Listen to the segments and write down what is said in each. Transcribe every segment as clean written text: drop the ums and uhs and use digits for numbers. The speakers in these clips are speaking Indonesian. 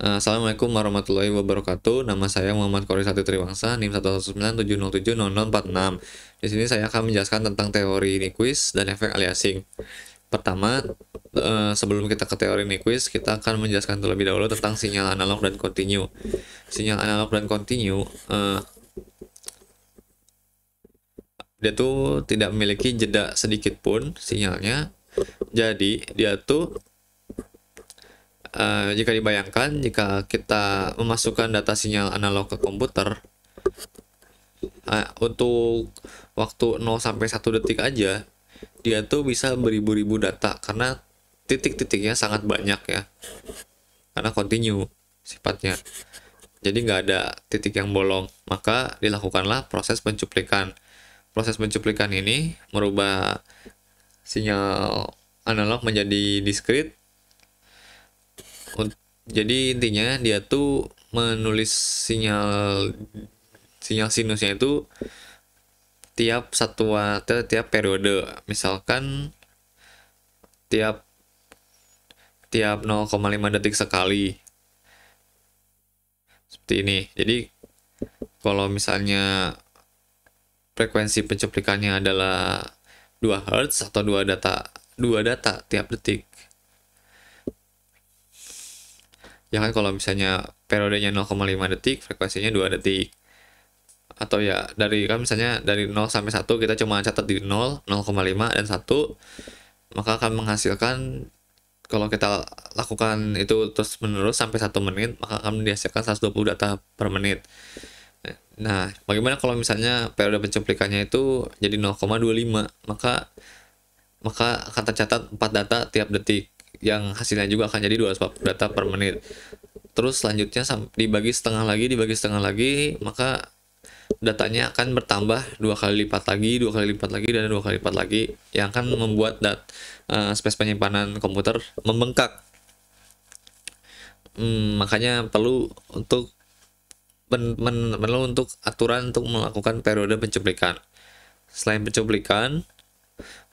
Assalamualaikum warahmatullahi wabarakatuh. Nama saya Muhammad Qori Sati Triwangsa, NIM 11970700046. Di sini saya akan menjelaskan tentang teori Nyquist dan efek aliasing. Pertama, sebelum kita ke teori Nyquist, kita akan menjelaskan terlebih dahulu tentang sinyal analog dan kontinu. Sinyal analog dan kontinu, dia tuh tidak memiliki jeda sedikit pun sinyalnya. Jadi dia tuh jika dibayangkan, jika kita memasukkan data sinyal analog ke komputer, untuk waktu 0 sampai 1 detik aja, dia tuh bisa beribu-ribu data karena titik-titiknya sangat banyak ya. Karena kontinu sifatnya. Jadi nggak ada titik yang bolong, maka dilakukanlah proses pencuplikan. Proses pencuplikan ini merubah sinyal analog menjadi diskrit. Jadi intinya dia tuh menulis sinyal sinusnya itu tiap tiap periode, misalkan tiap 0,5 detik sekali, seperti ini. Jadi kalau misalnya frekuensi pencuplikannya adalah 2 Hz atau 2 data tiap detik, ya kan, kalau misalnya periodenya 0,5 detik, frekuensinya 2 detik. Atau ya dari, kan misalnya dari 0 sampai 1 kita cuma catat di 0, 0,5 dan 1, maka akan menghasilkan, kalau kita lakukan itu terus menerus sampai 1 menit, maka akan dihasilkan 120 data per menit. Nah, bagaimana kalau misalnya periode pencuplikannya itu jadi 0,25, maka akan tercatat 4 data tiap detik, yang hasilnya juga akan jadi 240 data per menit. Terus selanjutnya dibagi setengah lagi, maka datanya akan bertambah 2 kali lipat lagi, 2 kali lipat lagi, dan 2 kali lipat lagi, yang akan membuat space penyimpanan komputer membengkak. Makanya perlu untuk aturan untuk melakukan periode pencuplikan. Selain pencuplikan,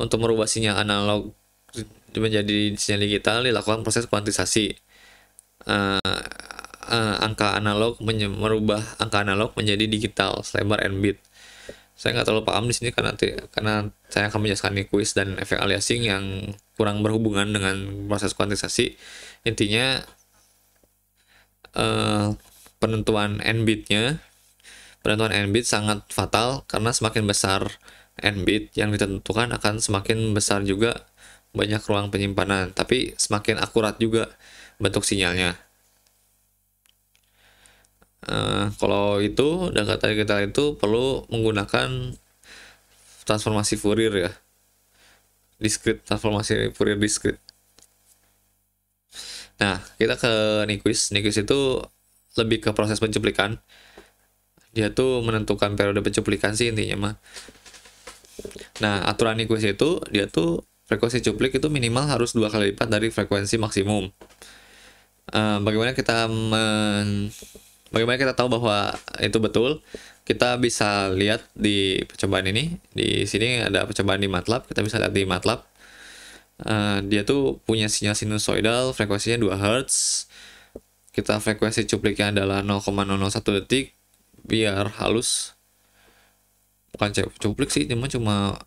untuk merubah sinyal analog menjadi sinyal digital, dilakukan proses kuantisasi. Merubah angka analog menjadi digital selebar n bit. Saya nggak terlalu paham di sini karena saya akan menjelaskan Nyquist dan efek aliasing yang kurang berhubungan dengan proses kuantisasi. Intinya penentuan n bit sangat fatal, karena semakin besar n bit yang ditentukan, akan semakin besar juga banyak ruang penyimpanan, tapi semakin akurat juga bentuk sinyalnya. Kalau itu data digital itu perlu menggunakan transformasi Fourier ya, transformasi Fourier diskrit. Nah, kita ke Nyquist. Nyquist itu lebih ke proses pencuplikan. Dia tuh menentukan periode pencuplikan sih intinya mah. Nah, aturan Nyquist itu, dia tuh frekuensi cuplik itu minimal harus 2 kali lipat dari frekuensi maksimum. Bagaimana kita tahu bahwa itu betul? Kita bisa lihat di percobaan ini. Di sini ada percobaan di MATLAB. Kita bisa lihat di MATLAB. Dia tuh punya sinyal sinusoidal, frekuensinya 2 Hz. Kita frekuensi cupliknya adalah 0,001 detik. Biar halus, bukan cuplik sih, cuma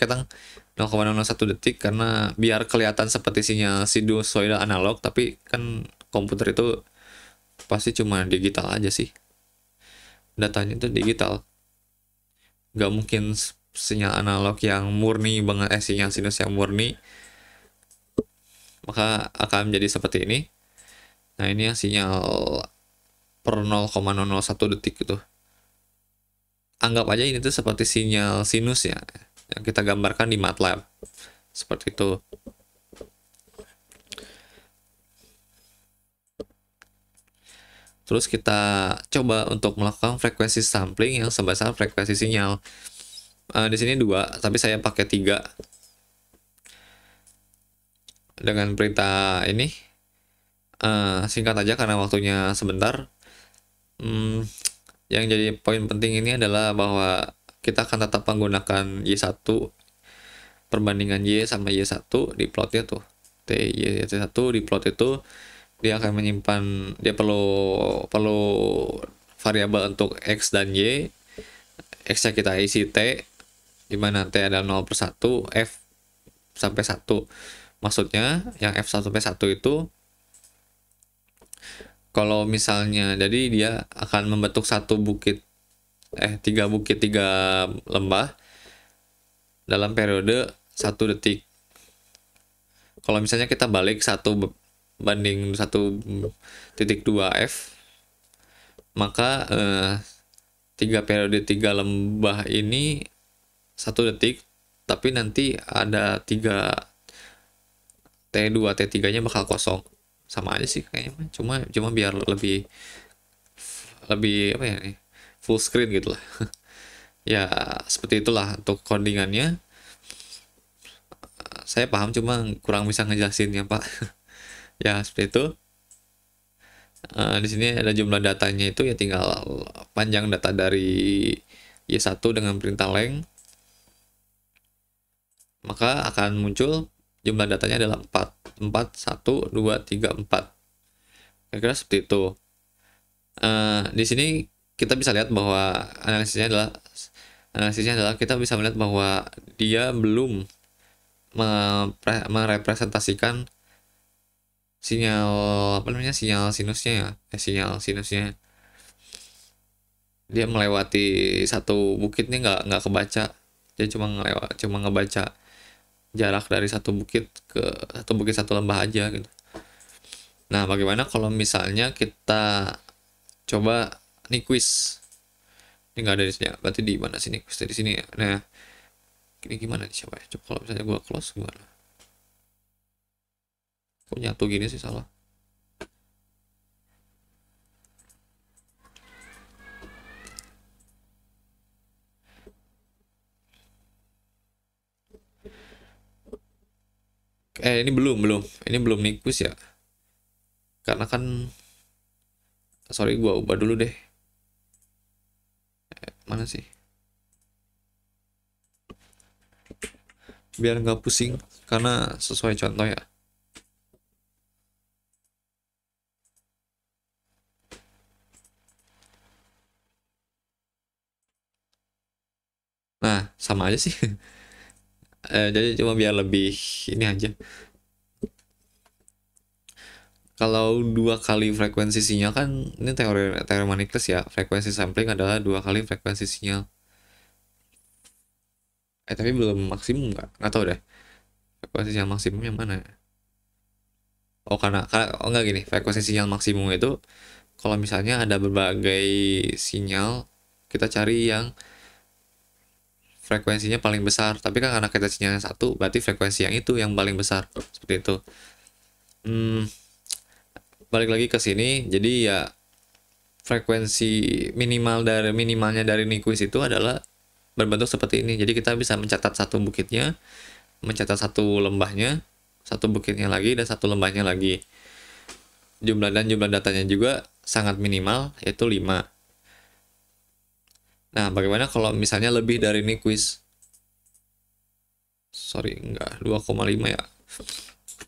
kita 0,01 detik, karena biar kelihatan seperti sinyal sinusoidal analog, tapi kan komputer itu pasti cuma digital aja sih, datanya itu digital, nggak mungkin sinyal analog yang murni banget, sinyal sinus yang murni, maka akan menjadi seperti ini. Nah, ini yang sinyal per 0,001 detik gitu. Anggap aja ini tuh seperti sinyal sinus ya, yang kita gambarkan di MATLAB seperti itu. Terus kita coba untuk melakukan frekuensi sampling yang sebesar frekuensi sinyal. Di sini 2, tapi saya pakai 3 dengan perintah ini. Singkat aja karena waktunya sebentar. Yang jadi poin penting ini adalah bahwa kita akan tetap menggunakan Y1, perbandingan Y sama Y1 di plotnya tuh. Y1 di plot itu dia akan menyimpan, dia perlu perlu variabel untuk x dan y. X-nya kita isi t, di mana t ada 0/1, f sampai 1. Maksudnya yang f sampai 1 itu kalau misalnya, jadi dia akan membentuk tiga bukit, tiga lembah dalam periode 1 detik. Kalau misalnya kita balik 1 banding 1,2 f, maka 3 periode 3 lembah ini 1 detik, tapi nanti ada 3 T2 T3 nya bakal kosong. Sama aja sih kayaknya, cuma biar lebih lebih apa ya nih, full screen gitu lah. Ya seperti itulah untuk codingannya. Saya paham, cuma kurang bisa ngejelasinnya Pak. Ya seperti itu. Di sini ada jumlah datanya, itu ya tinggal panjang data dari Y1 dengan perintah length, maka akan muncul jumlah datanya adalah 4. 4, 1, 2, 3, 4. Kira-kira seperti itu. Di sini kita bisa lihat bahwa analisisnya adalah kita bisa melihat bahwa dia belum merepresentasikan sinyal sinyal sinusnya ya, sinyal sinusnya. Dia melewati satu bukitnya nggak kebaca. Dia cuma ngebaca jarak dari satu bukit ke satu lembah aja gitu. Nah, bagaimana kalau misalnya kita coba Nyquist? Ini nggak ada di sini ya. Berarti di mana sih Nyquist? Di sini ya. Nah, ini gimana nih coba ya? Coba kalau misalnya gua close gimana? Kok nyatu gini sih, salah? Ini belum. Ini belum Nyquist ya. Karena kan, sorry, gua ubah dulu deh. Mana sih? Biar nggak pusing, karena sesuai contoh ya. Nah, sama aja sih. Jadi cuma biar lebih ini aja. Kalau 2 kali frekuensi sinyal kan, ini teorema Nyquist ya, frekuensi sampling adalah 2 kali frekuensi sinyal. Tapi belum maksimum, nggak tahu deh frekuensi sinyal maksimum yang mana ya. Karena nggak gini, frekuensi sinyal maksimum itu kalau misalnya ada berbagai sinyal, kita cari yang frekuensinya paling besar. Tapi kan karena kita sinyalnya satu, berarti frekuensi yang itu yang paling besar, seperti itu. Balik lagi ke sini, jadi ya frekuensi minimalnya dari Nyquist itu adalah berbentuk seperti ini. Jadi kita bisa mencatat satu bukitnya, mencatat satu lembahnya, satu bukitnya lagi, dan satu lembahnya lagi. Jumlah datanya juga sangat minimal, yaitu 5. Nah, bagaimana kalau misalnya lebih dari Nyquist? Sorry, enggak, 2,5 ya.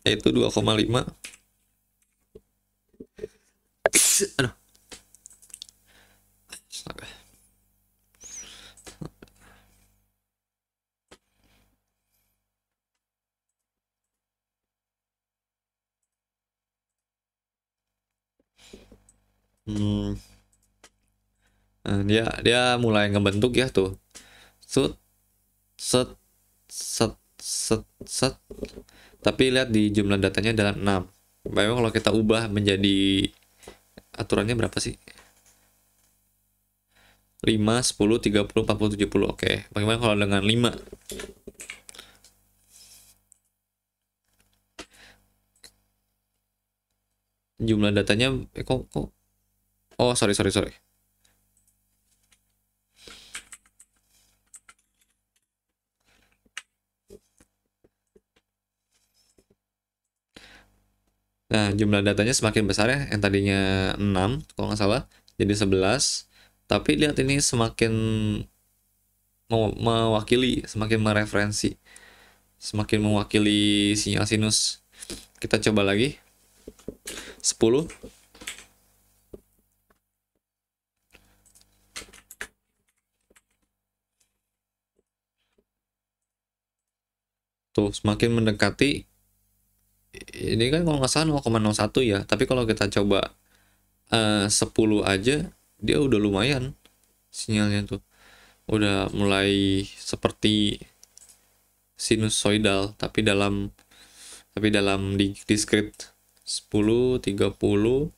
Yaitu 2,5. Aduh. Nah, dia mulai ngebentuk ya tuh. Set, set, set, set, set. Tapi lihat di jumlah datanya adalah 6. Bagaimana kalau kita ubah menjadi, aturannya berapa sih? 5, 10, 30, 40, 70. Oke. Bagaimana kalau dengan 5? Jumlah datanya kok oh, sorry. Nah, jumlah datanya semakin besar ya, yang tadinya 6 kalau nggak salah jadi 11. Tapi lihat ini semakin mewakili, semakin mereferensi, semakin mewakili sinyal sinus. Kita coba lagi. 10. Tuh, semakin mendekati, ini kan kalau nggak salah 0,01 ya, tapi kalau kita coba 10 aja, dia udah lumayan sinyalnya tuh. Udah mulai seperti sinusoidal, tapi dalam discrete. 10, 30.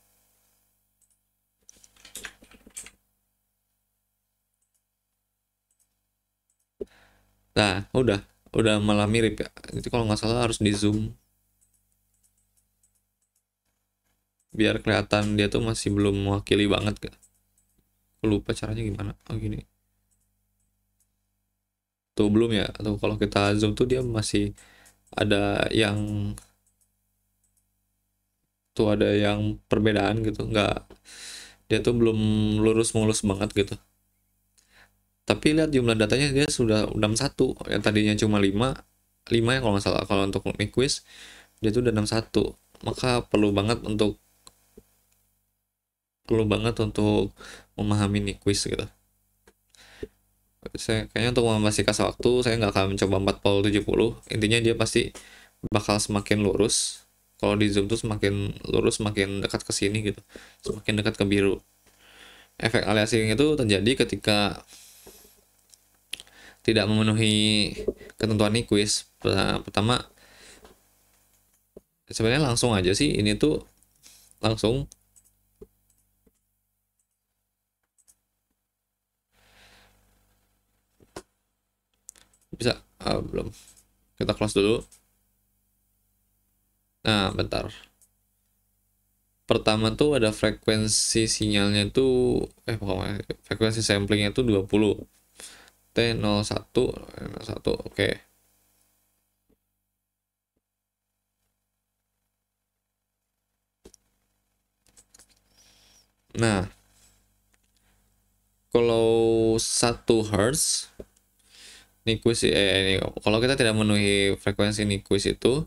Nah, udah malah mirip ya. Itu kalau nggak salah harus di zoom biar kelihatan dia tuh masih belum mewakili banget. Aku lupa caranya gimana. Oh gini. Tuh belum ya. Atau kalau kita zoom tuh dia masih ada yang ada yang perbedaan gitu. Nggak, dia tuh belum lurus mulus banget gitu. Tapi lihat jumlah datanya dia sudah 61, yang tadinya cuma 5 ya kalau nggak salah. Kalau untuk Nyquist dia tuh udah 61. Maka perlu banget untuk memahami Nyquist gitu. Saya kayaknya untuk membatasi kasa waktu saya nggak akan mencoba 40-70. Intinya dia pasti bakal semakin lurus. Kalau di zoom tuh semakin lurus semakin dekat ke sini gitu, semakin dekat ke biru. Efek aliasing itu terjadi ketika tidak memenuhi ketentuan Nyquist. Pertama, sebenarnya langsung aja sih, ini tuh langsung bisa. Belum, kita close dulu. Nah bentar, pertama tuh ada frekuensi sinyalnya tuh pokoknya frekuensi samplingnya tuh 20 T01 01. Oke. Nah, kalau 1 Hz Nyquist ini, kalau kita tidak memenuhi frekuensi Nyquist itu,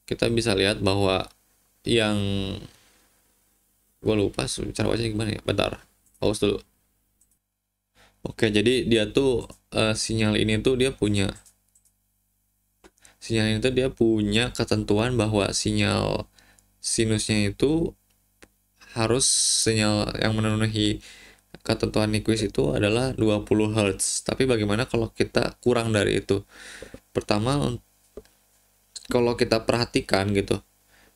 kita bisa lihat bahwa yang gue lupa cara bacanya gimana ya. Bentar, pause dulu. Oke, jadi dia tuh sinyal ini tuh dia punya ketentuan bahwa sinyal sinusnya itu harus, sinyal yang memenuhi ketentuan Nyquist itu adalah 20 Hz. Tapi bagaimana kalau kita kurang dari itu? Pertama, kalau kita perhatikan gitu,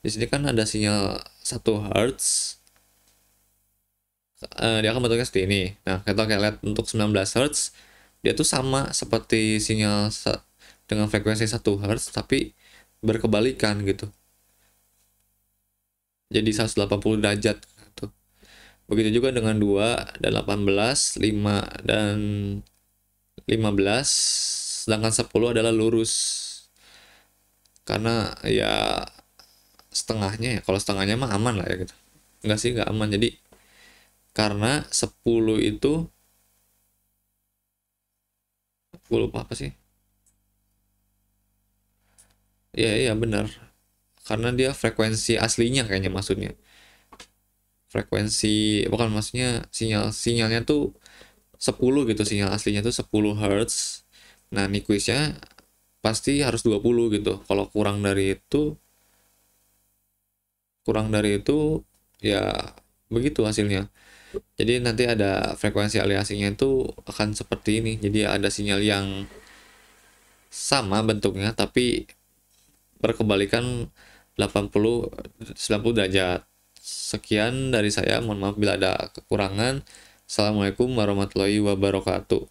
di sini kan ada sinyal 1 Hz, dia akan bentuknya seperti ini. Nah, kita lihat untuk 19 Hz, dia tuh sama seperti sinyal dengan frekuensi 1 Hz, tapi berkebalikan gitu. Jadi 180 derajat gitu. Begitu juga dengan 2 dan 18, 5 dan 15, sedangkan 10 adalah lurus. Karena ya setengahnya ya, kalau setengahnya mah aman lah ya gitu. Enggak sih, enggak aman. Jadi karena 10 itu, gue lupa apa sih. Iya benar. Karena dia frekuensi aslinya kayaknya maksudnya. Frekuensi, bukan, maksudnya sinyalnya tuh 10 gitu, sinyal aslinya tuh 10 Hz. Nah, Nyquistnya pasti harus 20 gitu. Kalau kurang dari itu ya begitu hasilnya. Jadi nanti ada frekuensi aliasingnya itu akan seperti ini. Jadi ada sinyal yang sama bentuknya tapi berkebalikan 90 derajat. Sekian dari saya, mohon maaf bila ada kekurangan. Assalamualaikum warahmatullahi wabarakatuh.